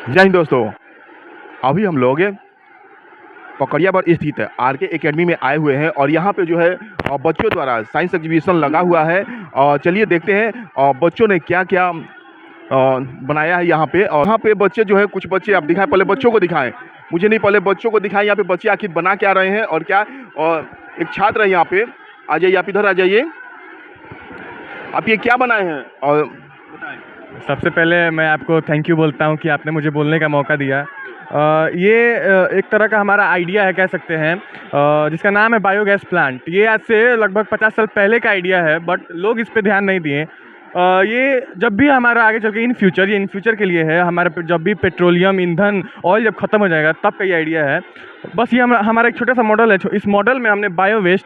जय हिंद दोस्तों। अभी हम लोग पकड़िया पर स्थित आरके एकेडमी में आए हुए हैं और यहाँ पे जो है बच्चों द्वारा साइंस एग्जीबिशन लगा हुआ है। और चलिए देखते हैं बच्चों ने क्या क्या बनाया है यहाँ पे। और यहाँ पे बच्चे जो है, कुछ बच्चे आप दिखाएं, पहले बच्चों को दिखाएं, मुझे नहीं, पहले बच्चों को दिखाएं यहाँ पे बच्चे आखिर बना क्या रहे हैं और क्या। और एक छात्र है यहाँ पे, आ जाइए, आप इधर आ जाइए, आप ये क्या बनाए हैं और बताएं। सबसे पहले मैं आपको थैंक यू बोलता हूँ कि आपने मुझे बोलने का मौका दिया। ये एक तरह का हमारा आइडिया है, कह सकते हैं, जिसका नाम है बायोगैस प्लांट। ये आज से लगभग 50 साल पहले का आइडिया है, बट लोग इस पे ध्यान नहीं दिए। ये जब भी हमारा आगे चल के इन फ्यूचर के लिए है। हमारे जब भी पेट्रोलियम ईंधन ऑयल जब ख़त्म हो जाएगा तब का ये आइडिया है। बस ये हमारा एक छोटा सा मॉडल है। इस मॉडल में हमने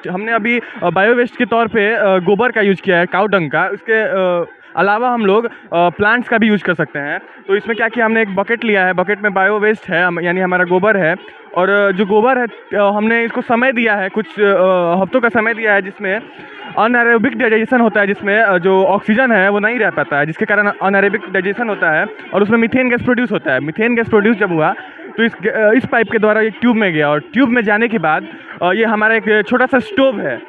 हमने अभी बायोवेस्ट के तौर पे गोबर का यूज़ किया है, काऊ डंग का। इसके अलावा हम लोग प्लांट्स का भी यूज़ कर सकते हैं। तो इसमें क्या किया, हमने एक बकेट लिया है, बकेट में बायो वेस्ट है, यानी हमारा गोबर है। और जो गोबर है, हमने इसको समय दिया है, कुछ हफ्तों का समय दिया है, जिसमें अनएरोबिक डाइजेशन होता है, जिसमें जो ऑक्सीजन है वो नहीं रह पाता है, जिसके कारण अनएरोबिक डाइजेशन होता है और उसमें मीथेन गैस प्रोड्यूस होता है। मीथेन गैस प्रोड्यूस जब हुआ तो इस पाइप के द्वारा एक ट्यूब में गया, और ट्यूब में जाने के बाद ये हमारा एक छोटा सा स्टोव है।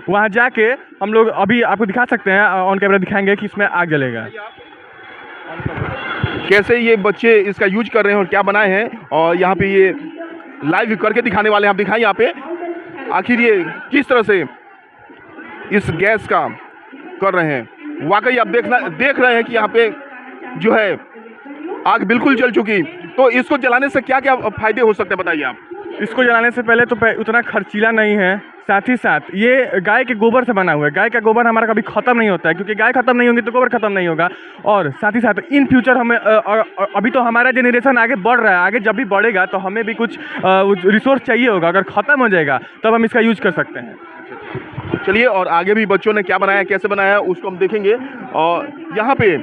वहाँ जाके हम लोग अभी आपको दिखा सकते हैं, ऑन कैमरा दिखाएंगे कि इसमें आग जलेगा। कैसे ये बच्चे इसका यूज कर रहे हैं और क्या बनाए हैं, और यहाँ पे ये लाइव करके दिखाने वाले हैं। आप दिखाएं यहाँ पे आखिर ये किस तरह से इस गैस का कर रहे हैं। वाकई आप देख रहे हैं कि यहाँ पे जो है आग बिल्कुल जल चुकी। तो इसको जलाने से क्या क्या फायदे हो सकते हैं, बताइए आप। इसको जलाने से पहले तो उतना खर्चीला नहीं है, साथ ही साथ ये गाय के गोबर से बना हुआ है। गाय का गोबर हमारा कभी ख़त्म नहीं होता है, क्योंकि गाय ख़त्म नहीं होगी तो गोबर ख़त्म नहीं होगा। और साथ ही साथ इन फ्यूचर हमें अभी तो हमारा जनरेशन आगे बढ़ रहा है, आगे जब भी बढ़ेगा तो हमें भी कुछ रिसोर्स चाहिए होगा। अगर ख़त्म हो जाएगा तब हम इसका यूज कर सकते हैं। चलिए, और आगे भी बच्चों ने क्या बनाया, कैसे बनाया, उसको हम देखेंगे। और यहाँ पे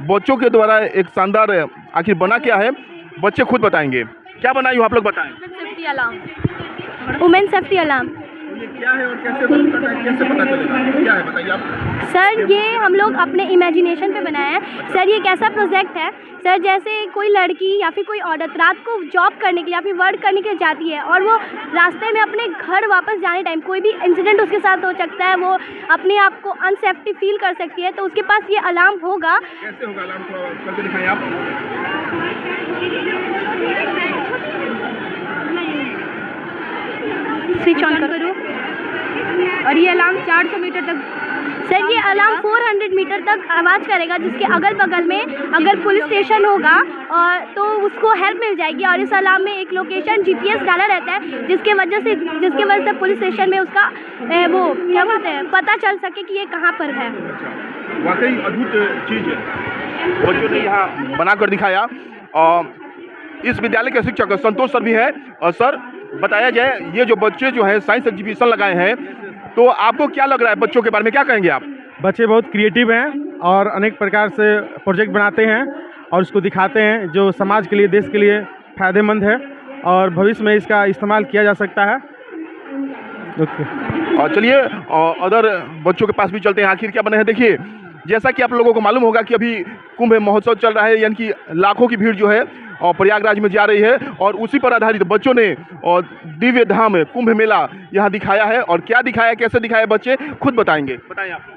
बच्चों के द्वारा एक शानदार आखिर बना क्या है, बच्चे खुद बताएंगे। क्या बनाई हो आप लोग, बताएं। Safety alarm, women safety alarm. ये क्या है और कैसे बनता है, कैसे पता चलेगा, क्या है बताइए आप। सर, ये हम लोग अपने इमेजिनेशन पे बनाया है। सर, ये कैसा प्रोजेक्ट है सर, जैसे कोई लड़की या फिर कोई औरत रात को जॉब करने के लिए या फिर वर्क करने के लिए जाती है, और वो रास्ते में अपने घर वापस जाने टाइम कोई भी इंसिडेंट उसके साथ हो सकता है, वो अपने आप को अनसेफ्टी फील कर सकती है, तो उसके पास ये अलार्म होगा। कैसे होगा अलार्म, थोड़ा करके दिखाएं आप। स्विच ऑन करो, और ये अलार्म 400 मीटर तक, सर ये अलार्म 400 मीटर तक आवाज़ करेगा, जिसके अगल बगल में अगर पुलिस स्टेशन होगा और तो उसको हेल्प मिल जाएगी। और इस अलार्म में एक लोकेशन GPS डाला रहता है, जिसके वजह से पुलिस स्टेशन में उसका वो क्या बोलते हैं, पता चल सके कि ये कहाँ पर है। वाकई अद्भुत चीज़ है, बच्चों ने यहाँ बनाकर दिखाया। और इस विद्यालय के शिक्षक संतोष सर भी हैं। और सर, बताया जाए, ये जो बच्चे जो हैं साइंस एग्जीबिशन लगाए हैं, तो आपको क्या लग रहा है, बच्चों के बारे में क्या कहेंगे आप। बच्चे बहुत क्रिएटिव हैं और अनेक प्रकार से प्रोजेक्ट बनाते हैं और उसको दिखाते हैं, जो समाज के लिए, देश के लिए फ़ायदेमंद है और भविष्य में इसका इस्तेमाल किया जा सकता है। ओके, और चलिए अदर बच्चों के पास भी चलते हैं, आखिर क्या बने हैं। देखिए, जैसा कि आप लोगों को मालूम होगा कि अभी कुंभ महोत्सव चल रहा है, यानी कि लाखों की भीड़ जो है और प्रयागराज में जा रही है, और उसी पर आधारित बच्चों ने और दिव्य धाम कुंभ मेला यहाँ दिखाया है। और क्या दिखाया, कैसे दिखाया, बच्चे खुद बताएंगे, बताएं आप।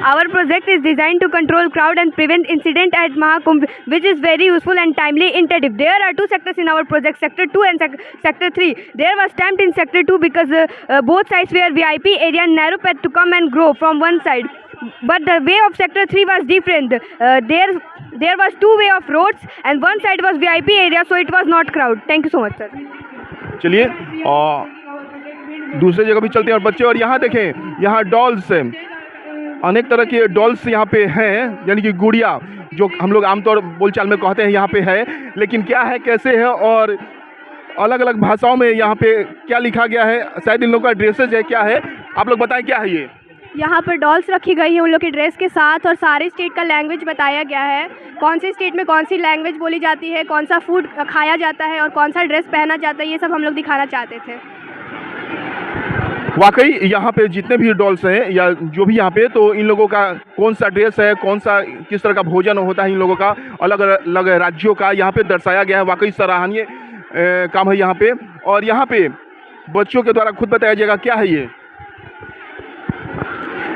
Our project is designed to control crowd and prevent incident at Mahakumbh, which is very useful and timely initiative. There are two sectors in our project, Sector 2 and Sector 3. There was stamped in Sector 2 because both sides were VIP area and narrow path to come and grow from one side. But the way of Sector 3 was different. There was two way of roads and one side was VIP area, so it was not crowd. Thank you so much, sir. चलिए दूसरे जगह भी चलते हैं और बच्चे, और यहाँ देखें, यहाँ डॉल्स, अनेक तरह के डॉल्स यहाँ पे हैं, यानी कि गुड़िया, जो हम लोग आमतौर बोलचाल में कहते हैं, यहाँ पे है। लेकिन क्या है, कैसे है, और अलग अलग भाषाओं में यहाँ पे क्या लिखा गया है, शायद इन लोगों का ड्रेसेज है, क्या है, आप लोग बताएं क्या है ये। यहाँ पर डॉल्स रखी गई है उन लोग के ड्रेस के साथ, और सारे स्टेट का लैंग्वेज बताया गया है, कौन सी स्टेट में कौन सी लैंग्वेज बोली जाती है, कौन सा फूड खाया जाता है और कौन सा ड्रेस पहना जाता है, ये सब हम लोग दिखाना चाहते थे। वाकई यहाँ पे जितने भी डॉल्स हैं या जो भी यहाँ पे, तो इन लोगों का कौन सा ड्रेस है, कौन सा किस तरह का भोजन होता है, इन लोगों का अलग अलग राज्यों का यहाँ पे दर्शाया गया है। वाकई सराहनीय काम है यहाँ पे। और यहाँ पे बच्चों के द्वारा खुद बताया जाएगा क्या है ये।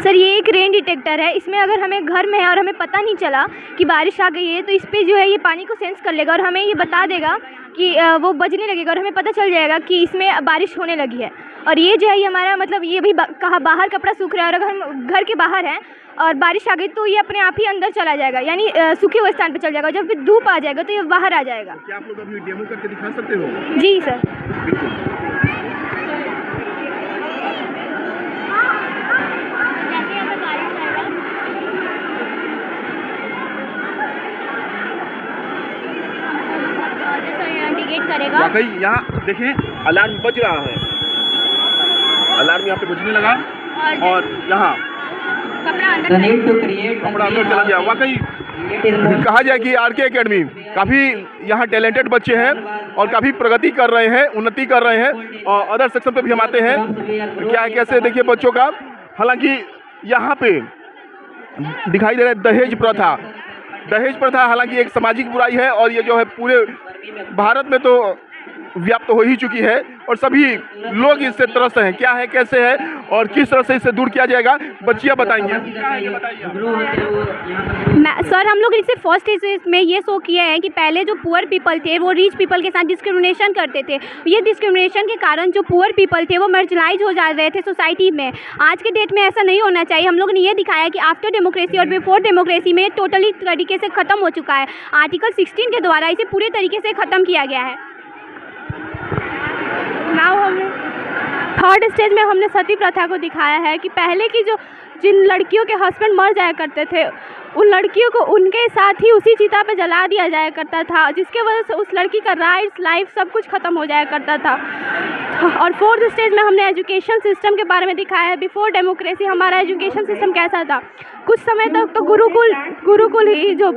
सर ये एक रेन डिटेक्टर है। इसमें अगर हमें घर में है और हमें पता नहीं चला कि बारिश आ गई है, तो इस पे जो है ये पानी को सेंस कर लेगा और हमें ये बता देगा कि वो बजने लगेगा और हमें पता चल जाएगा कि इसमें बारिश होने लगी है। और ये जो है ये हमारा मतलब ये भी कहा बाहर कपड़ा सूख रहा है, और अगर हम घर के बाहर हैं और बारिश आ गई तो ये अपने आप ही अंदर चला जाएगा, यानी सूखे हुए स्थान पर चल जाएगा। जब फिर धूप आ जाएगा तो ये बाहर आ जाएगा। क्या आप लोग अभी डेमो करके दिखा सकते हो? जी सर। करेगा। वाकई यहाँ देखें अलार्म बज रहा है, अलार्म यहाँ पे बजने लगा और यहाँ कपड़ा अंदर चला गया। वाकई कहा जाए कि आरके एकेडमी काफ़ी यहाँ टैलेंटेड बच्चे हैं और काफ़ी प्रगति कर रहे हैं, उन्नति कर रहे हैं। और अदर सेक्शन पे भी हम आते हैं, क्या है कैसे देखिए बच्चों का। हालांकि यहाँ पे दिखाई दे रहा है दहेज प्रथा। दहेज प्रथा हालांकि एक सामाजिक बुराई है और ये जो है पूरे भारत में तो व्याप्त हो ही चुकी है और सभी लोग इससे त्रस्त हैं। क्या है कैसे है और किस तरह से इससे दूर किया जाएगा, बच्चियाँ बताएंगे। सर हम लोग इसे फर्स्ट स्टेज में ये शो किए हैं कि पहले जो पुअर पीपल थे वो रिच पीपल के साथ डिस्क्रिमिनेशन करते थे। ये डिस्क्रिमिनेशन के कारण जो पुअर पीपल थे वो मार्जिनलाइज हो जा रहे थे सोसाइटी में। आज के डेट में ऐसा नहीं होना चाहिए। हम लोग ने ये दिखाया कि आफ्टर डेमोक्रेसी और बिफोर डेमोक्रेसी में टोटली तरीके से ख़त्म हो चुका है। आर्टिकल 16 के द्वारा इसे पूरे तरीके से ख़त्म किया गया है। नाउ हमने थर्ड स्टेज में हमने सती प्रथा को दिखाया है कि पहले की जिन लड़कियों के हस्बैंड मर जाया करते थे, उन लड़कियों को उनके साथ ही उसी चिता पे जला दिया जाया करता था, जिसके वजह से उस लड़की का राइट्स, लाइफ सब कुछ ख़त्म हो जाया करता था। और फोर्थ स्टेज में हमने एजुकेशन सिस्टम के बारे में दिखाया है। बिफोर डेमोक्रेसी हमारा एजुकेशन सिस्टम कैसा था। कुछ समय तक तो गुरुकुल ही जो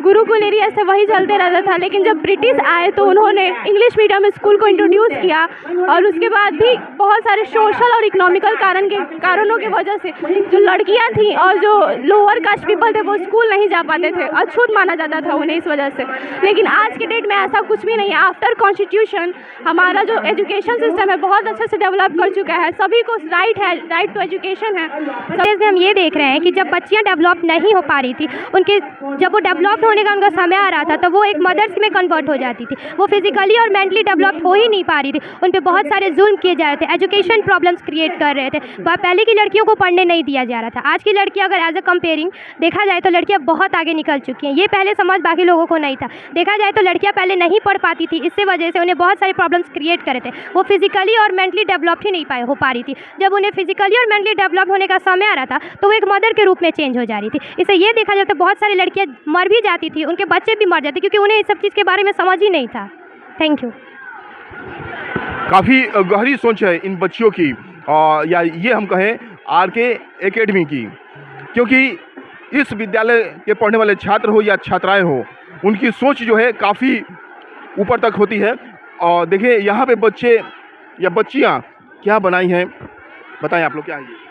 गुरुकुल एरिया से वही चलते रहता था, लेकिन जब ब्रिटिश आए तो उन्होंने इंग्लिश मीडियम स्कूल को इंट्रोड्यूस किया और उसके बाद भी बहुत सारे सोशल और इकोनॉमिकल कारणों की वजह से जो लड़कियां थी और जो लोअर कास्ट पीपल थे वो स्कूल नहीं जा पाते थे, अछूत माना जाता था उन्हें इस वजह से। लेकिन आज के डेट में ऐसा कुछ भी नहीं है। आफ्टर कॉन्स्टिट्यूशन हमारा जो एजुकेशन सिस्टम है बहुत अच्छे से डेवलप कर चुका है। सभी को राइट है, राइट टू एजुकेशन है। जैसे हम ये देख रहे हैं कि जब बच्चियां डेवलप नहीं हो पा रही थी, जब वो डेवलप होने का उनका समय आ रहा था तो वो एक मदर्स में कन्वर्ट हो जाती थी। वो फिजिकली और मेंटली डेवलप हो ही नहीं पा रही थी। उन पर बहुत सारे जुल्म किए जा रहे थे, एजुकेशन प्रॉब्लम्स क्रिएट कर रहे थे। पहले की लड़कियों को पढ़ने नहीं दिया जा रहा था। आज की लड़कियां अगर एज अ कंपेयरिंग देखा जाए तो लड़कियां बहुत आगे निकल चुकी हैं। ये पहले समझ बाकी लोगों को नहीं था। देखा जाए तो लड़कियां पहले नहीं पढ़ पाती थी, इससे वजह से उन्हें बहुत सारे प्रॉब्लम्स क्रिएट करे थे। वो फिजिकली और मेंटली डेवलप ही नहीं हो पा रही थी। जब उन्हें फिजिकली और मेंटली डेवलप होने का समय आ रहा था तो वो एक मदर के रूप में चेंज हो जा रही थी। इसे ये देखा जाए तो बहुत सारी लड़कियां मर भी जाती थी, उनके बच्चे भी मर जाते क्योंकि उन्हें इस सब चीज़ के बारे में समझ ही नहीं था। Thank you. काफ़ी गहरी सोच है इन बच्चियों की, या ये हम कहें आरके एकेडमी की, क्योंकि इस विद्यालय के पढ़ने वाले छात्र हो या छात्राएं हो, उनकी सोच जो है काफ़ी ऊपर तक होती है। और देखिए यहाँ पे बच्चे या बच्चियाँ क्या बनाई हैं, बताएं आप लोग क्या है ये।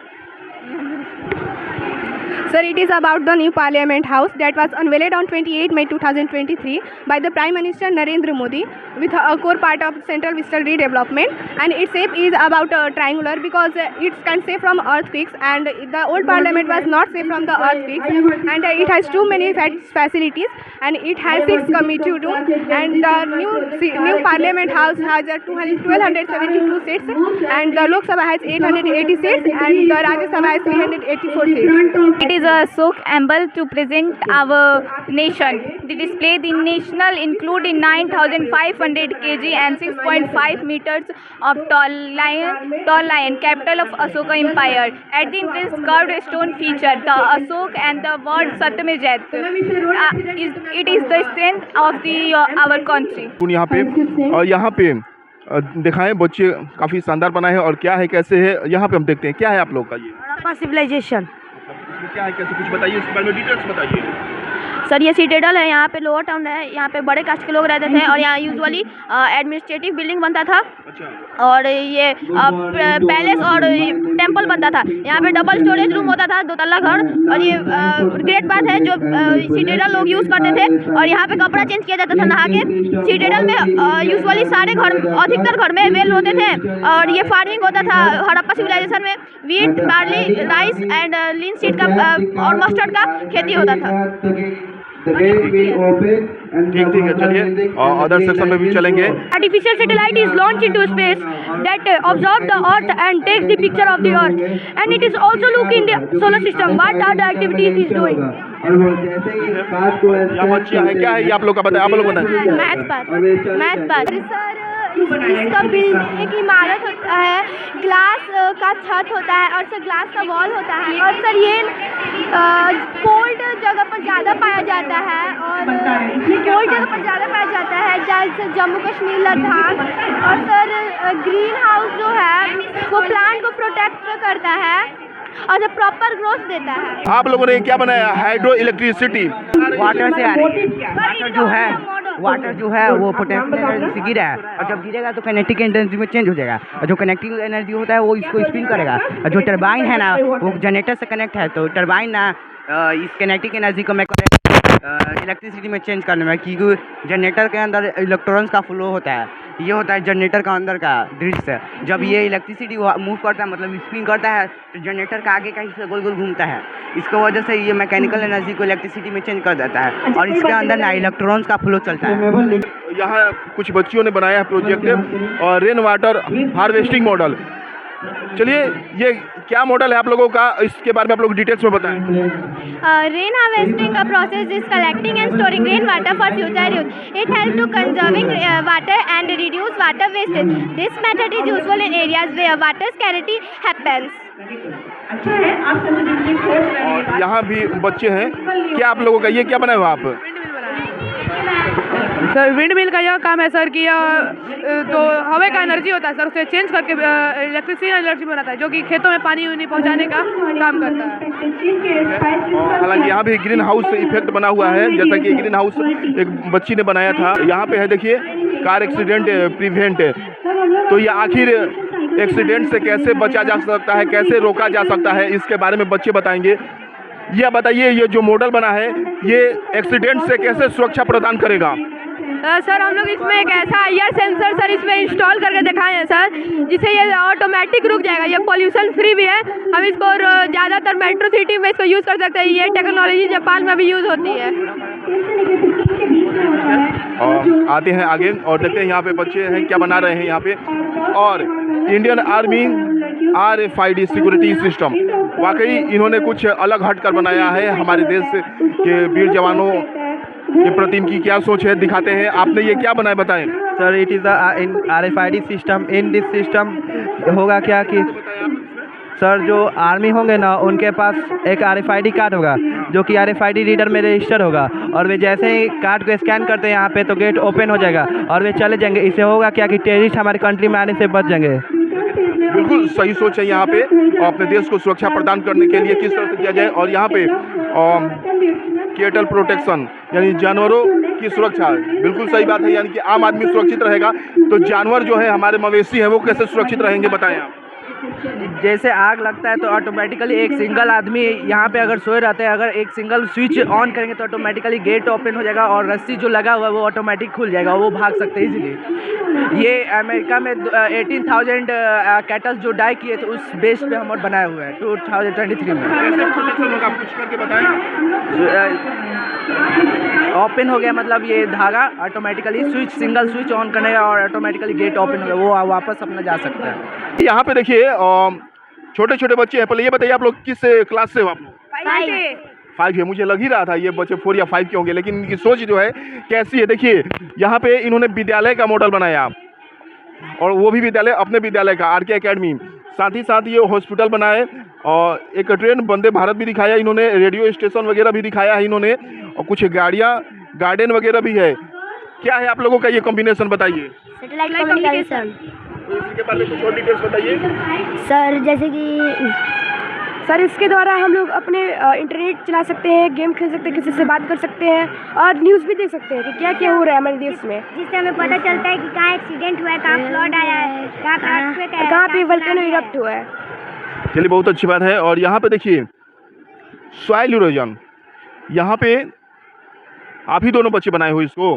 Sir, it is about the new Parliament House that was unveiled on 28 May 2023 by the Prime Minister Narendra Modi with a core part of Central Vista redevelopment, and its shape is about triangular because it can save from earthquakes, and the old Parliament was not safe from the earthquakes, and it has too many facilities, and it has 6 committee rooms, and the new Parliament House has 1272 seats, and the Lok Sabha has 880 seats, and the Rajya Sabha has 384 seats. It is a shock symbol to present our nation. The display the national include 9,500 kg and 6.5 meters of tall lion, capital of Ashoka Empire. At the entrance, carved stone feature the Ashok and the word Satyam Jayat. It is the strength of our country. यहाँ पे और यहाँ पे दिखाएं बच्चे काफ़ी शानदार बनाए हैं और क्या है कैसे है यहाँ पे हम देखते हैं क्या है आप लोग का ये हड़प्पा सिविलाइजेशन। इसमें क्या है, कैसे कुछ बताइए, इस बारे में डिटेल्स बताइए। सर ये सिटाडेल है, यहाँ पे लोअर टाउन है, यहाँ पे बड़े कास्ट के लोग रहते थे और यहाँ यूजुअली एडमिनिस्ट्रेटिव बिल्डिंग बनता था अच्छा, और ये पैलेस और टेंपल बनता था। यहाँ पे डबल स्टोरेज रूम होता था, 2 तल्ला घर। और ये ग्रेट बात है जो सिटाडेल लोग यूज़ करते थे। और यहाँ पे कपड़ा चेंज किया जाता था नहा के। सिटाडेल में यूजुअली सारे घर, अधिकतर घर में वेल होते थे और ये फार्मिंग होता था हड़प्पा सिविलाइजेशन में। Wheat, barley, rice and linseed का और मस्टर्ड का खेती होता था। ठीक है, चलिए अदर सेक्शन में भी चलेंगे। Artificial satellite is launched into space that observe the Earth and takes the picture of the Earth, and it is also look in the solar system what are the activities is doing. यहाँ बच्चियाँ हैं, क्या है ये आप लोग का बताएं, आप लोग बताएं। मैथ बात सर, इसका बिल्ड एक इमारत होता है, ग्लास का छत होता है और सर ग्लास का वॉल होता है। और सर ये कोल्ड जगह पर ज़्यादा पाया जाता है और कोल्ड जगह पर ज़्यादा पाया जाता है जैसे जम्मू कश्मीर, लद्दाख। और सर ग्रीन हाउस जो है वो प्लांट को प्रोटेक्ट करता है और जब प्रॉपर ग्रोथ देता है। आप लोगों ने क्या बनाया, हाइड्रो इलेक्ट्रिसिटी। वाटर से आ रही है। वाटर जो है वो पोटेंशियल एनर्जी से गिरा है और जब गिरेगा तो काइनेटिक एनर्जी में चेंज हो जाएगा और जो काइनेटिक एनर्जी होता है वो इसको स्पिन करेगा। और जो टरबाइन है ना वो जनरेटर से कनेक्ट है, तो टरबाइन ना इस काइनेटिक एनर्जी को मैं इलेक्ट्रिसिटी में चेंज करने में, क्योंकि जनरेटर के अंदर इलेक्ट्रॉन्स का फ्लो होता है। ये होता है जनरेटर का अंदर का दृश्य। जब ये इलेक्ट्रिसिटी मूव करता है, मतलब स्पिन करता है, तो जनरेटर का आगे का हिस्सा गोल गोल घूमता है। इसकी वजह से ये मैकेनिकल एनर्जी को इलेक्ट्रिसिटी में चेंज कर देता है और इसके अंदर ना इलेक्ट्रॉन्स का फ्लो चलता है। यहाँ कुछ बच्चियों ने बनाया है प्रोजेक्ट और रेन वाटर हार्वेस्टिंग मॉडल। चलिए ये क्या मॉडल है आप लोगों का, इसके बारे में आप लोग डिटेल्स में बताएं। Rain harvesting a process is collecting and storing rainwater for future use. It helps to conserving water and reduce water wastage. This method is useful in areas where water scarcity happens. और यहाँ भी बच्चे हैं, क्या आप लोगों का ये क्या बनाए हो आप? सर विंड मिल का यह काम है सर कि जो हवा का एनर्जी होता है सर उसे चेंज करके इलेक्ट्रिसिटी एनर्जी बनाता है, जो कि खेतों में पानी उनी पहुंचाने का काम करता है। हालांकि यहाँ भी ग्रीन हाउस इफेक्ट बना हुआ है, जैसा कि ग्रीन हाउस एक बच्ची ने बनाया था। यहाँ पे है देखिए कार एक्सीडेंट प्रिवेंट, तो ये आखिर एक्सीडेंट से कैसे बचा जा सकता है, कैसे रोका जा सकता है, इसके बारे में बच्चे बताएंगे। यह बताइए ये जो मॉडल बना है ये एक्सीडेंट से कैसे सुरक्षा प्रदान करेगा? सर हम लोग इसमें एक ऐसा एयर सेंसर सर इसमें इंस्टॉल करके दिखाए हैं सर, जिससे ये ऑटोमेटिक रुक जाएगा। ये पॉल्यूशन फ्री भी है, हम इसको ज़्यादातर मेट्रो सिटी में इसको यूज़ कर सकते हैं। ये टेक्नोलॉजी जापान में भी यूज़ होती है। और आते हैं आगे और देखते हैं यहाँ पे बच्चे हैं क्या बना रहे हैं यहाँ पे। और Indian army RFID security system, वाकई इन्होंने कुछ अलग हटकर बनाया है। हमारे देश के वीर जवानों के प्रति इनकी क्या सोच है, दिखाते हैं। आपने ये क्या बनाया बताएं। Sir it is RFID system. In this system होगा क्या कि सर जो आर्मी होंगे ना उनके पास एक RFID कार्ड होगा जो कि RFID रीडर में रजिस्टर होगा और वे जैसे ही कार्ड को स्कैन करते हैं यहाँ पे तो गेट ओपन हो जाएगा और वे चले जाएंगे। इससे होगा क्या कि टेररिस्ट हमारे कंट्री में आने से बच जाएंगे। बिल्कुल सही सोच है यहाँ पे, अपने देश को सुरक्षा प्रदान करने के लिए किस तरह से किया जाए। और यहाँ पे कैटल प्रोटेक्शन यानी जानवरों की सुरक्षा, बिल्कुल सही बात है। यानी कि आम आदमी सुरक्षित रहेगा तो जानवर जो है हमारे मवेशी हैं वो कैसे सुरक्षित रहेंगे बताएं आप। जैसे आग लगता है तो ऑटोमेटिकली एक सिंगल आदमी यहाँ पे अगर सोए रहते हैं, अगर एक सिंगल स्विच ऑन करेंगे तो ऑटोमेटिकली गेट ओपन हो जाएगा और रस्सी जो लगा हुआ है वो ऑटोमेटिक खुल जाएगा, वो भाग सकते हैं इजीली। ये अमेरिका में 18,000 कैटल्स जो डाई किए थे उस बेस पे हम बनाए हुए हैं 2023 में। कैसे प्रोटेक्शन होगा आप कुछ करके बताएं। ओपन हो गया मतलब ये धागा automatically switch single switch on करने का और ऑटोमेटिकली गेट ओपन हो गया, वो वापस अपना जा सकता है। यहाँ पे देखिए छोटे छोटे बच्चे हैं। पहले ये बताइए आप लोग किस क्लास से हो आप लोग? 5 है। मुझे लग ही रहा था ये बच्चे 4 या 5 के होंगे, लेकिन इनकी सोच जो है कैसी है। देखिए यहाँ पे इन्होंने विद्यालय का मॉडल बनाया और वो भी विद्यालय अपने विद्यालय का RK एकेडमी, साथ ही साथ ये हॉस्पिटल बनाए और एक ट्रेन वंदे भारत भी दिखाया इन्होंने, रेडियो स्टेशन वगैरह भी दिखाया है इन्होंने और कुछ गाड़ियाँ गार्डन वगैरह भी है। क्या है आप लोगों का ये कॉम्बिनेशन बताइए। सैटेलाइट कम्युनिकेशन इसके बारे में कुछ और डिटेल्स बताइए। सर, जैसे कि सर इसके द्वारा हम लोग अपने इंटरनेट चला सकते हैं, गेम खेल सकते हैं, किसी से बात कर सकते हैं और न्यूज़ भी देख सकते हैं कि क्या क्या हो रहा है हमारे देश में, जिससे हमें पता चलता है कि कहाँ एक्सीडेंट हुआ है, कहाँ फ्लड आया है, कहाँ पे वोल्केनो इरप्ट हुआ है। चलिए बहुत अच्छी बात है। और यहाँ पे देखिए सॉइल इरोजन, यहाँ पे आप ही दोनों बच्चे बनाए हो इसको।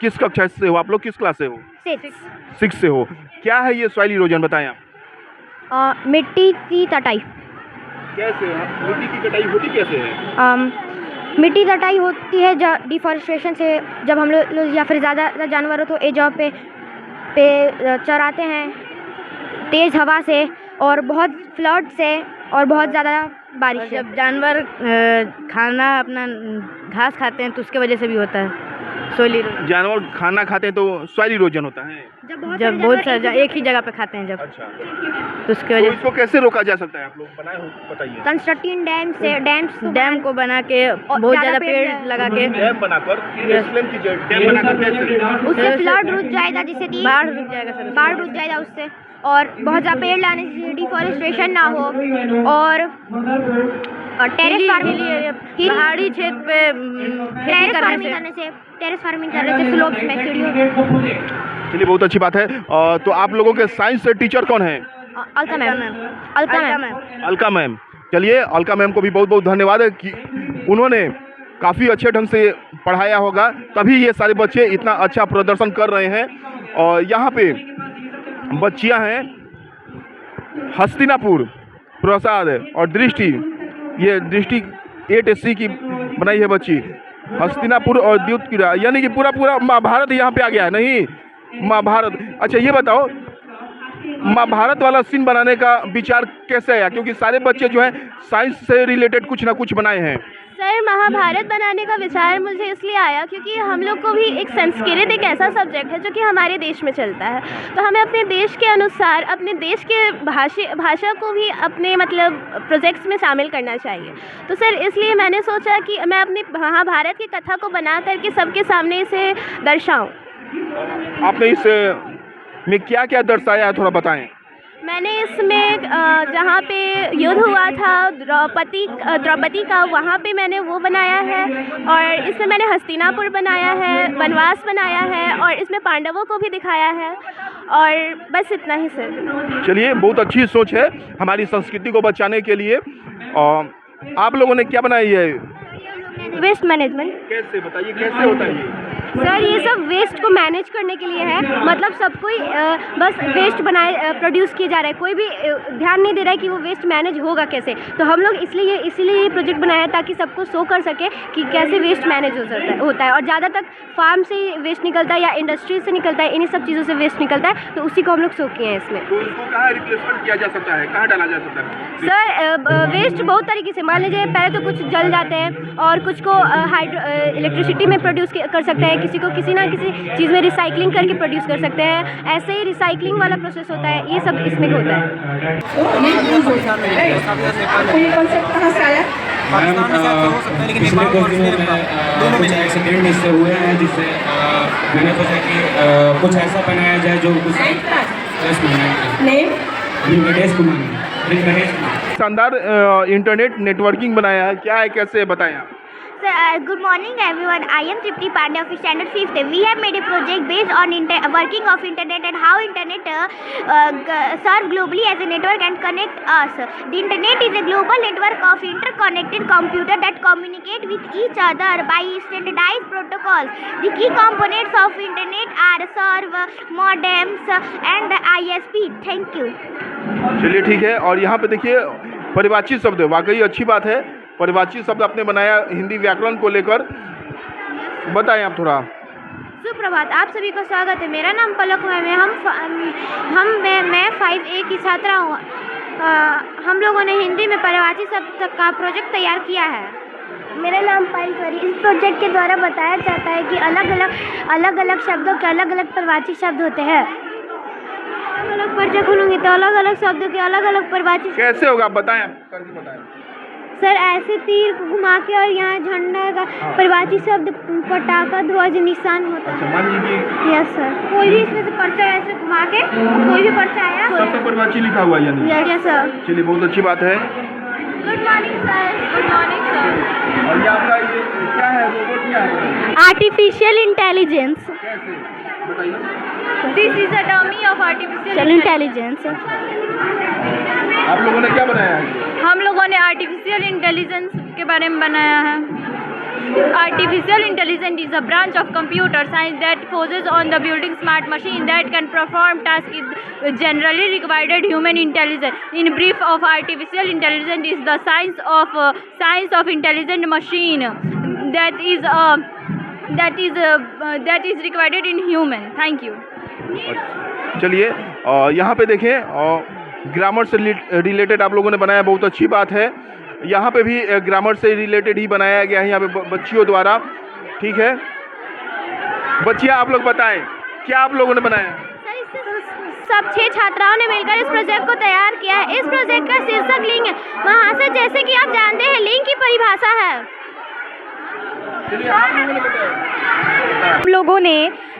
किस कक्षा से हो आप लोग, किस क्लास से हो? 6 से हो। क्या है ये सॉइल इरोजन, बताएं आप। मिट्टी की तटाई। कैसे मिट्टी की कटाई होती कैसे है? मिट्टी कटाई होती है डिफॉरेस्टेशन से, जब हम लोग या फिर ज़्यादा जानवर हो तो ए जॉब पे चराते हैं तेज़ हवा से और बहुत फ्लड से और बहुत ज़्यादा बारिश से। जब जानवर खाना अपना घास खाते हैं तो उसके वजह से भी होता है सोइल इरोजन। जानवर खाना खाते हैं तो सॉइल इरोजन होता है। जब बहुत सारे एक ही जगह पे खाते हैं जब, अच्छा, तो उसके तो वजह इसको कैसे रोका जा सकता है? आप लोग बनाए हो, बताइए। कंस्ट्रक्टिंग डैम को बना के बहुत ज़्यादा पेड़ लगा के डैम बनाकर एक्सप्लेन कीजिए। डैम बनाकर कैसे? उससे फ्लड रुक जाएगा, जिससे कि बाढ़ रुक जाएगा सर, बाढ़ रुक जाएगा उससे, और बहुत ज़्यादा पेड़ लाने से डिफॉरेस्टेशन ना हो और टेरेस फार्मिंग, पहाड़ी क्षेत्र पे खेती करने से टेरेस फार्मिंग करने से स्लोप्स में सीढ़ियों। चलिए बहुत अच्छी बात है। तो आप लोगों के साइंस से टीचर कौन है? अलका मैम। अलका मैम। चलिए अलका मैम को भी बहुत बहुत धन्यवाद है कि उन्होंने काफ़ी अच्छे ढंग से पढ़ाया होगा, तभी ये सारे बच्चे इतना अच्छा प्रदर्शन कर रहे हैं। और यहाँ पे बच्चियाँ हैं हस्तिनापुर, प्रसाद और दृष्टि, ये दृष्टि 8SC की बनाई है बच्ची, हस्तिनापुर और द्युत क्रीड़ा, यानी कि पूरा महाभारत यहाँ पे आ गया है। नहीं, महाभारत। अच्छा ये बताओ, महाभारत वाला सीन बनाने का विचार कैसे आया? क्योंकि सारे बच्चे जो हैं साइंस से रिलेटेड कुछ ना कुछ बनाए हैं। सर महाभारत बनाने का विचार मुझे इसलिए आया क्योंकि हम लोग को भी एक संस्कृत एक ऐसा सब्जेक्ट है जो कि हमारे देश में चलता है, तो हमें अपने देश के अनुसार अपने देश के भाषा को भी अपने मतलब प्रोजेक्ट्स में शामिल करना चाहिए। तो सर इसलिए मैंने सोचा कि मैं अपनी महाभारत की कथा को बना करके सबके सामने इसे दर्शाऊँ। आपने इस में क्या क्या दर्शाया है, थोड़ा बताएं। मैंने इसमें जहाँ पे युद्ध हुआ था द्रौपदी का, वहाँ पे मैंने वो बनाया है, और इसमें मैंने हस्तिनापुर बनाया है, वनवास बनाया है, और इसमें पांडवों को भी दिखाया है, और बस इतना ही सर। चलिए बहुत अच्छी सोच है हमारी संस्कृति को बचाने के लिए। आप लोगों ने क्या बनाई है? Waste management. कैसे बताइए, कैसे होता है ये? सर ये सब वेस्ट को मैनेज करने के लिए है, मतलब सब कोई बस वेस्ट प्रोड्यूस किए जा रहा है, कोई भी ध्यान नहीं दे रहा है कि वो वेस्ट मैनेज होगा कैसे। तो हम लोग इसीलिए ये प्रोजेक्ट बनाया है ताकि सबको शो कर सके कि कैसे वेस्ट मैनेज होता है। और ज़्यादातर फार्म से वेस्ट निकलता है या इंडस्ट्री से निकलता है, इन्हीं सब चीज़ों से वेस्ट निकलता है, तो उसी को हम लोग शो किए हैं इसमें। तो इसको कहाँ रिप्लेसमेंट किया जा सकता है, कहाँ डाला जा सकता है? सर वेस्ट बहुत तरीके से, मान लीजिए पहले तो कुछ जल जाते हैं और कुछ को इलेक्ट्रिसिटी में प्रोड्यूस कर सकते हैं, किसी को किसी ना किसी चीज़ में रिसाइकलिंग करके प्रोड्यूस कर सकते हैं। ऐसे ही रिसाइकलिंग वाला प्रोसेस होता है, ये सब इसमें होता है। पिछले कुछ दिनों में कुछ एक्सीडेंट इससे हुए हैं, जिससे मैंने सोचा कि कुछ ऐसा बनाया जाए जो कुछ शानदार इंटरनेट नेटवर्किंग बनाया है। क्या है, कैसे बताएं आप? Sir, good morning everyone. I am Tripti Pandey of Standard 5th. We have made a project based on working of internet and how internet serve globally as a network and connect us. The internet is a global network of interconnected computers that communicate with each other by standardized protocols. The key components of internet are server, modems and ISP. Thank you. चलिए ठीक है। और यहाँ पे देखिए परिभाषित शब्द, वाकई अच्छी बात है, परिभाषित शब्द आपने बनाया हिंदी व्याकरण को लेकर, बताएं आप थोड़ा। सुप्रभात, आप सभी का स्वागत है। मेरा नाम पलक है। मैं 5A की छात्रा हूँ। हम लोगों ने हिंदी में परिभाषित शब्द का प्रोजेक्ट तैयार किया है। मेरा नाम पायल करी। इस प्रोजेक्ट के द्वारा बताया जाता है कि अलग अलग शब्दों के अलग अलग परिभाषित शब्द होते हैं। अलग अलग पर्चा खोलूँगी तो अलग अलग शब्दों के अलग अलग परिभाषित। कैसे होगा, बताएं आप, करके बताएं। सर ऐसे तीर को घुमा के और यहाँ झंडा का परिभाषित शब्द पटाखा ध्वज निशान होता है। मान लीजिए यस सर, कोई भी इसमें से पर्चा ऐसे घुमा के कोई भी पर्चा आया सबसे परिभाषित लिखा हुआ है यानी। Yes sir. चलिए बहुत अच्छी बात है। Good morning sir. Good morning sir. और ये आपका ये क्या है, रोबोट क्या है? Artificial intelligence. कैसे बताइए। This is a dummy of artificial intelligence. आप लोगों ने क्या बनाया है? हम लोगों ने आर्टिफिशियल इंटेलिजेंस के बारे में बनाया है। Artificial intelligence is a branch of computer science that focuses on the building smart machine that can perform tasks generally required human intelligence. In brief, of artificial intelligence is the science of intelligent machine that is required in human. Thank you. चलिए यहाँ पे देखें grammar से related आप लोगों ने बनाया, बहुत अच्छी बात है। यहाँ पे भी ग्रामर से रिलेटेड ही बनाया गया है यहाँ पे बच्चियों द्वारा। ठीक है बच्चियाँ, आप लोग बताएं क्या आप लोगों ने बनाया? सब 6 छात्राओं ने मिलकर इस प्रोजेक्ट को तैयार किया है। इस प्रोजेक्ट का शीर्षक लिंग है। वहाँ से जैसे कि आप जानते हैं लिंग की परिभाषा है। चलिए आप लोगों ने बताया।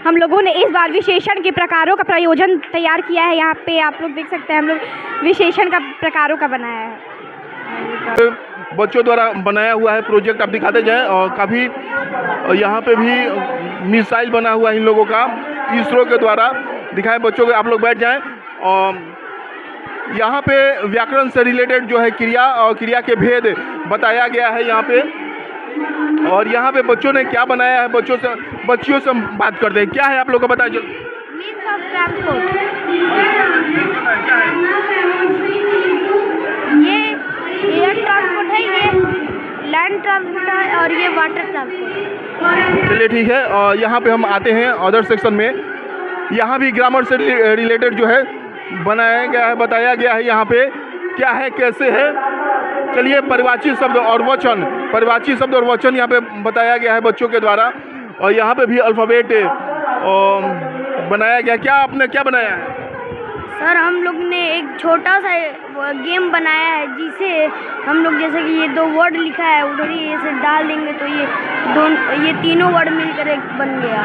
हम लोगों ने इस बार विशेषण के प्रकारों का प्रयोजन तैयार किया है। यहाँ पे आप लोग देख सकते हैं हम लोग विशेषण का प्रकारों का बनाया है। बच्चों द्वारा बनाया हुआ है प्रोजेक्ट, आप दिखाते जाएं। और काफ़ी यहाँ पे भी मिसाइल बना हुआ है इन लोगों का, इसरो के द्वारा दिखाएं बच्चों को। आप लोग बैठ जाएं। और यहाँ पे व्याकरण से रिलेटेड जो है क्रिया और क्रिया के भेद बताया गया है यहाँ पे। और यहाँ पे बच्चों ने क्या बनाया है, बच्चियों से हम बात करते हैं। क्या है आप लोग को बताएं जल्दी। Means of transport. ये एयर ट्रांसपोर्ट है, ये लैंड ट्रांसपोर्ट है और ये वाटर ट्रांसपोर्ट। चलिए ठीक है। और यहाँ पे हम आते हैं अदर सेक्शन में। यहाँ भी ग्रामर से रिलेटेड जो है बनाया गया है, बताया गया है यहाँ पे क्या है कैसे है। चलिए परिवाची शब्द और वचन यहाँ पे बताया गया है बच्चों के द्वारा। और यहाँ पे भी अल्फ़ाबेट बनाया गया। क्या आपने क्या बनाया है? सर हम लोग ने एक छोटा सा गेम बनाया है जिसे हम लोग जैसे कि ये 2 वर्ड लिखा है उधर ही ऐसे डाल देंगे तो ये तीनों वर्ड मिलकर एक बन गया।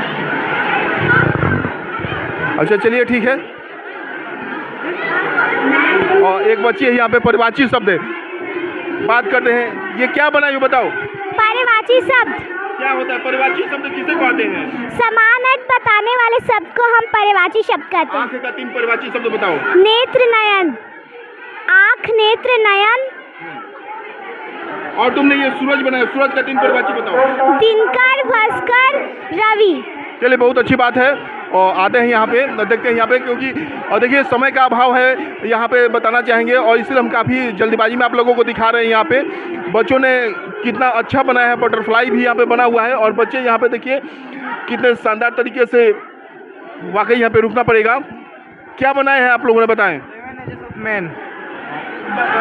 अच्छा चलिए ठीक है। और एक बच्ची है यहाँ पे परिवाची शब्द बात करते हैं। ये क्या बनाई हो बताओ। परिवाची शब्द क्या होता है? परिवाची शब्द किसे कहते हैं? समान अर्थ बताने वाले शब्द को हम परिवाची शब्द कहते हैं। आँख का 3 परिवाची शब्द बताओ। नेत्र नयन, आँख नेत्र नयन। और तुमने ये सूरज बनाया, सूरज का 3 परिवाची बताओ। दिनकर, भास्कर, रवि। चलिए बहुत अच्छी बात है। और आते हैं यहाँ पे, देखते हैं यहाँ पे, क्योंकि और देखिए समय का अभाव है यहाँ पे बताना चाहेंगे और इसलिए हम काफ़ी जल्दीबाजी में आप लोगों को दिखा रहे हैं। यहाँ पे बच्चों ने कितना अच्छा बनाया है, बटरफ्लाई भी यहाँ पे बना हुआ है। और बच्चे यहाँ पे देखिए कितने शानदार तरीके से, वाकई यहाँ पे रुकना पड़ेगा। क्या बनाए हैं आप लोगों ने बताएं। मैन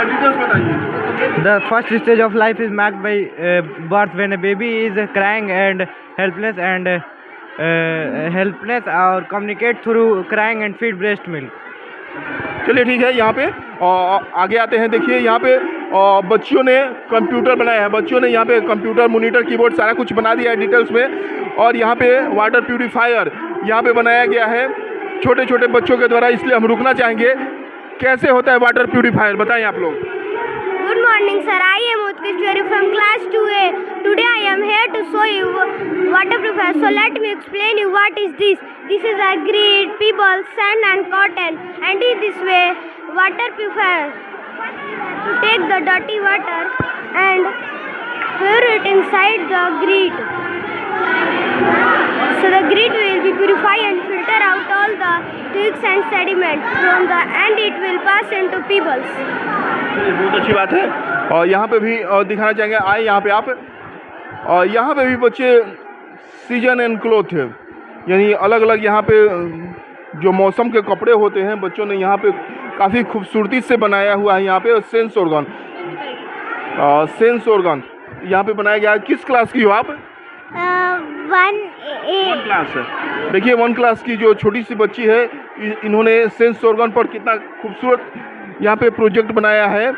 डिटेल्स बताइए। The first stage of life is marked by birth when a baby is crying and helpless or communicate through crying and feed breast milk. चलिए ठीक है। यहाँ पे आगे आते हैं। देखिए यहाँ पे बच्चियों ने कंप्यूटर बनाया है। बच्चियों ने यहाँ पे कंप्यूटर, मॉनिटर, कीबोर्ड सारा कुछ बना दिया है डिटेल्स में। और यहाँ पे वाटर प्यूरीफायर यहाँ पे बनाया गया है छोटे छोटे बच्चों के द्वारा, इसलिए हम रुकना चाहेंगे। कैसे होता है वाटर प्यूरीफायर बताएं आप लोग। Good morning sir, I am Utkarsh from class 2A. Today I am here to show you water purifier. So let me explain you what is this. This is a grit, pebbles, sand and cotton. And in this way, water purifier take the dirty water and pour it inside the grit. So the grit will be purified and filter out all the twigs and sediment from the and it will pass into pebbles. बहुत अच्छी बात है। और यहाँ पे भी दिखाना चाहेंगे, आए यहाँ पे आप। और यहाँ पे भी बच्चे सीजन एंड क्लोथ है, यानी अलग अलग यहाँ पे जो मौसम के कपड़े होते हैं बच्चों ने यहाँ पे काफ़ी खूबसूरती से बनाया हुआ है। यहाँ पे सेंस ऑर्गन यहाँ पे बनाया गया है। किस क्लास की हो आप? 1 क्लास है। देखिए 1 क्लास की जो छोटी सी बच्ची है, इन्होंने सेंस ऑर्गन पर कितना खूबसूरत यहाँ पे प्रोजेक्ट बनाया है।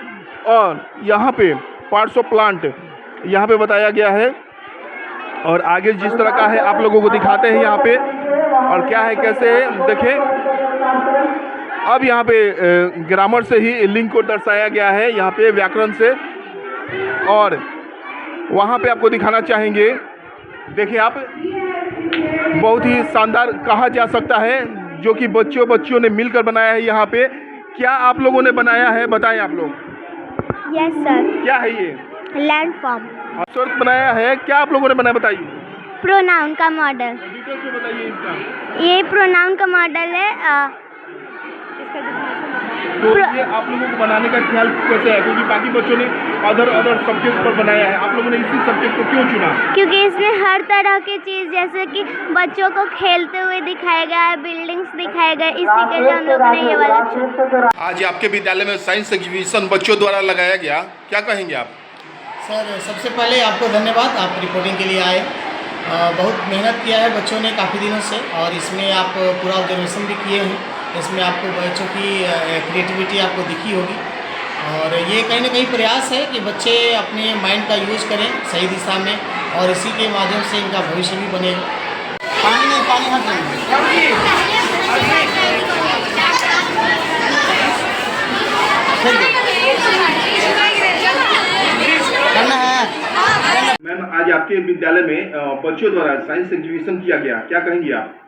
और यहाँ पे पार्ट्स ऑफ प्लांट यहाँ पे बताया गया है। और आगे जिस तरह का है आप लोगों को दिखाते हैं यहाँ पे और क्या है कैसे है देखें। अब यहाँ पे ग्रामर से ही लिंक को दर्शाया गया है यहाँ पे व्याकरण से। और वहाँ पे आपको दिखाना चाहेंगे। देखिए आप, बहुत ही शानदार कहा जा सकता है, जो कि बच्चों ने मिलकर बनाया है। यहाँ पे क्या आप लोगों ने बनाया है, बताएं आप लोग। यस सर, क्या है ये? लैंड फॉर्म, अक्षर बनाया है। क्या आप लोगों ने बनाया, बताइए। प्रोनाउन का मॉडल। डिटेल्स में बताइए इसका। ये प्रोनाउन का मॉडल है। तो ये आप लोगों को बनाने का ख्याल कैसे है? क्योंकि बाकी बच्चों ने अदर सब्जेक्ट पर बनाया है, आप लोगों ने इसी सब्जेक्ट को क्यों चुना? क्योंकि इसमें हर तरह की चीज़, जैसे कि बच्चों को खेलते हुए दिखाया गया है, बिल्डिंग्स दिखाए गए, इसी के लिए हम लोगों ने ये वाला चुना। आज आपके विद्यालय में साइंस एग्जीबिशन बच्चों द्वारा लगाया गया, क्या कहेंगे आप? सर, सबसे पहले आपको धन्यवाद, आप रिपोर्टिंग के लिए आए। बहुत मेहनत किया है बच्चों ने काफ़ी दिनों से, और इसमें आप पूरा ऑब्जर्वेशन भी किए हैं। इसमें आपको बच्चों की क्रिएटिविटी आपको दिखी होगी, और ये कहीं ना कहीं प्रयास है कि बच्चे अपने माइंड का यूज़ करें सही दिशा में, और इसी के माध्यम से इनका भविष्य भी बनेगा। पानी नहीं, पानी हट करना है। मैम, आज आपके विद्यालय में बच्चों द्वारा साइंस एग्जीबिशन किया गया, क्या कहेंगी आप?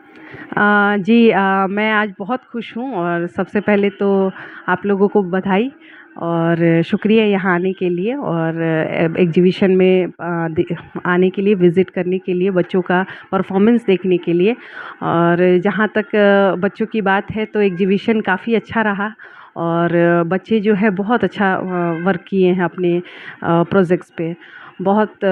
जी, मैं आज बहुत खुश हूँ, और सबसे पहले तो आप लोगों को बधाई और शुक्रिया यहाँ आने के लिए, और एग्जीबिशन में आने के लिए, विज़िट करने के लिए, बच्चों का परफॉर्मेंस देखने के लिए। और जहाँ तक बच्चों की बात है, तो एग्जीबिशन काफ़ी अच्छा रहा, और बच्चे जो है बहुत अच्छा वर्क किए हैं अपने प्रोजेक्ट्स पे। बहुत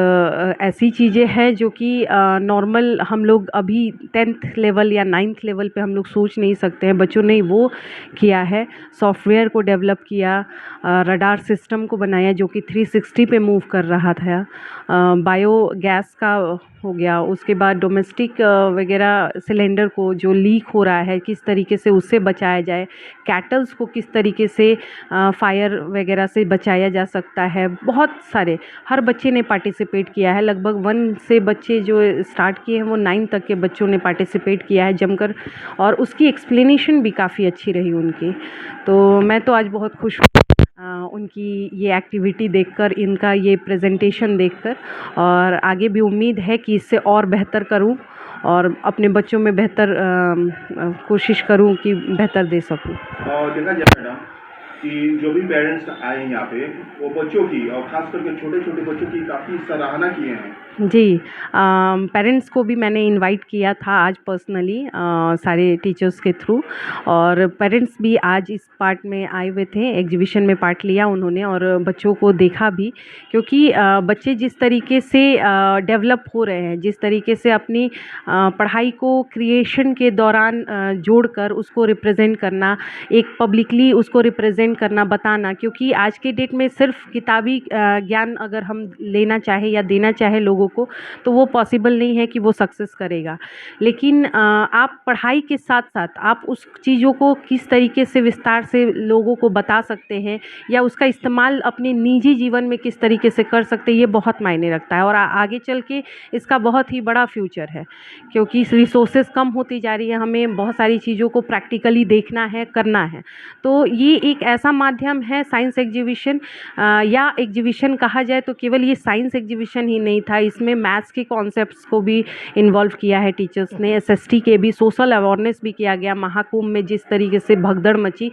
ऐसी चीज़ें हैं जो कि नॉर्मल हम लोग अभी 10th लेवल या 9th लेवल पे हम लोग सोच नहीं सकते हैं। बच्चों ने वो किया है, सॉफ्टवेयर को डेवलप किया, रडार सिस्टम को बनाया जो कि 360 पे मूव कर रहा था, बायो गैस का हो गया, उसके बाद डोमेस्टिक वगैरह सिलेंडर को जो लीक हो रहा है किस तरीके से उससे बचाया जाए, कैटल्स को किस तरीके से फायर वगैरह से बचाया जा सकता है। बहुत सारे, हर बच्चे ने पार्टिसिपेट किया है। लगभग 1 से बच्चे जो स्टार्ट किए हैं वो 9 तक के बच्चों ने पार्टिसिपेट किया है जमकर, और उसकी एक्सप्लेनेशन भी काफ़ी अच्छी रही उनकी। तो मैं तो आज बहुत खुश हूँ उनकी ये एक्टिविटी देखकर, इनका ये प्रेजेंटेशन देखकर, और आगे भी उम्मीद है कि इससे और बेहतर करूं, और अपने बच्चों में बेहतर कोशिश करूं कि बेहतर दे सकूं। और देखा जाए मैडम कि जो भी पेरेंट्स आए हैं यहाँ पे, वो बच्चों की, और खास करके छोटे छोटे बच्चों की काफ़ी सराहना किए हैं। जी, पेरेंट्स को भी मैंने इनवाइट किया था आज पर्सनली, सारे टीचर्स के थ्रू, और पेरेंट्स भी आज इस पार्ट में आए हुए थे, एग्जीबिशन में पार्ट लिया उन्होंने, और बच्चों को देखा भी, क्योंकि बच्चे जिस तरीके से डेवलप हो रहे हैं, जिस तरीके से अपनी पढ़ाई को क्रिएशन के दौरान जोड़कर उसको रिप्रेजेंट करना, एक पब्लिकली उसको रिप्रेजेंट करना, बताना, क्योंकि आज के डेट में सिर्फ किताबी ज्ञान अगर हम लेना चाहे या देना चाहे लोगों को, तो वो पॉसिबल नहीं है कि वो सक्सेस करेगा। लेकिन आप पढ़ाई के साथ साथ आप उस चीज़ों को किस तरीके से विस्तार से लोगों को बता सकते हैं, या उसका इस्तेमाल अपने निजी जीवन में किस तरीके से कर सकते हैं, ये बहुत मायने रखता है। और आगे चल के इसका बहुत ही बड़ा फ्यूचर है, क्योंकि रिसोर्सेज कम होती जा रही है, हमें बहुत सारी चीज़ों को प्रैक्टिकली देखना है, करना है। तो ये एक ऐसा माध्यम है साइंस एग्जीबिशन, या एग्जीबिशन कहा जाए तो केवल ये साइंस एग्जीबिशन ही नहीं था, इसमें मैथ्स के कॉन्सेप्ट्स को भी इन्वॉल्व किया है टीचर्स ने, एसएसटी के भी, सोशल अवेयरनेस भी किया गया। महाकुंभ में जिस तरीके से भगदड़ मची,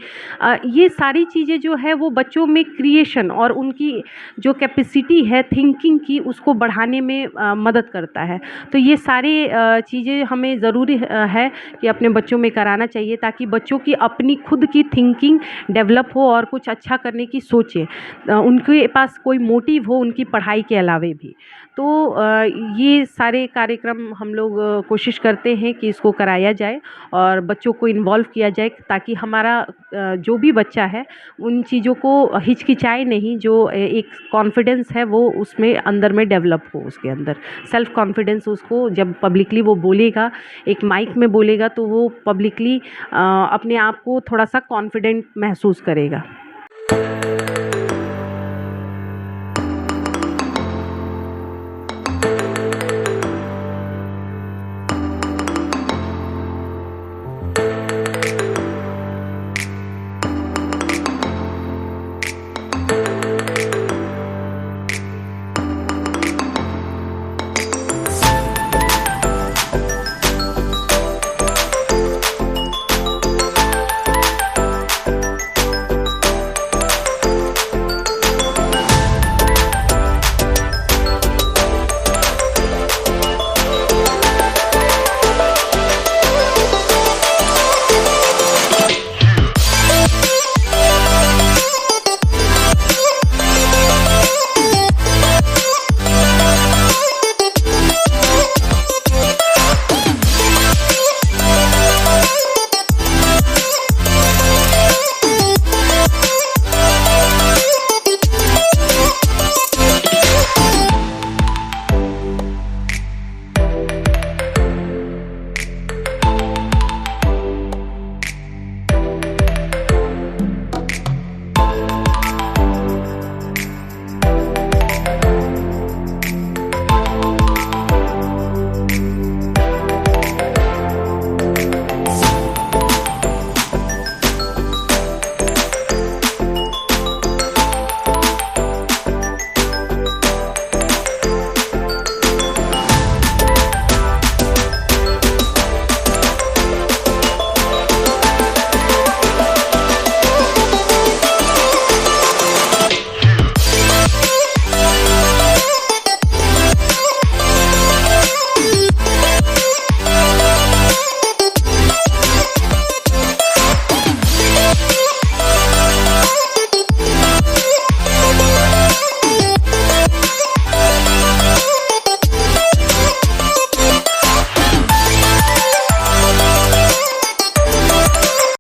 ये सारी चीज़ें जो है वो बच्चों में क्रिएशन और उनकी जो कैपेसिटी है थिंकिंग की, उसको बढ़ाने में मदद करता है। तो ये सारे चीज़ें हमें ज़रूरी है कि अपने बच्चों में कराना चाहिए, ताकि बच्चों की अपनी खुद की थिंकिंग डेवलप हो और कुछ अच्छा करने की सोचें, उनके पास कोई मोटिव हो उनकी पढ़ाई के अलावे भी। तो ये सारे कार्यक्रम हम लोग कोशिश करते हैं कि इसको कराया जाए और बच्चों को इन्वॉल्व किया जाए, ताकि हमारा जो भी बच्चा है उन चीज़ों को हिचकिचाए नहीं, जो एक कॉन्फिडेंस है वो उसमें अंदर में डेवलप हो, उसके अंदर सेल्फ कॉन्फिडेंस, उसको जब पब्लिकली वो बोलेगा, एक माइक में बोलेगा, तो वो पब्लिकली अपने आप को थोड़ा सा कॉन्फिडेंट महसूस करेगा।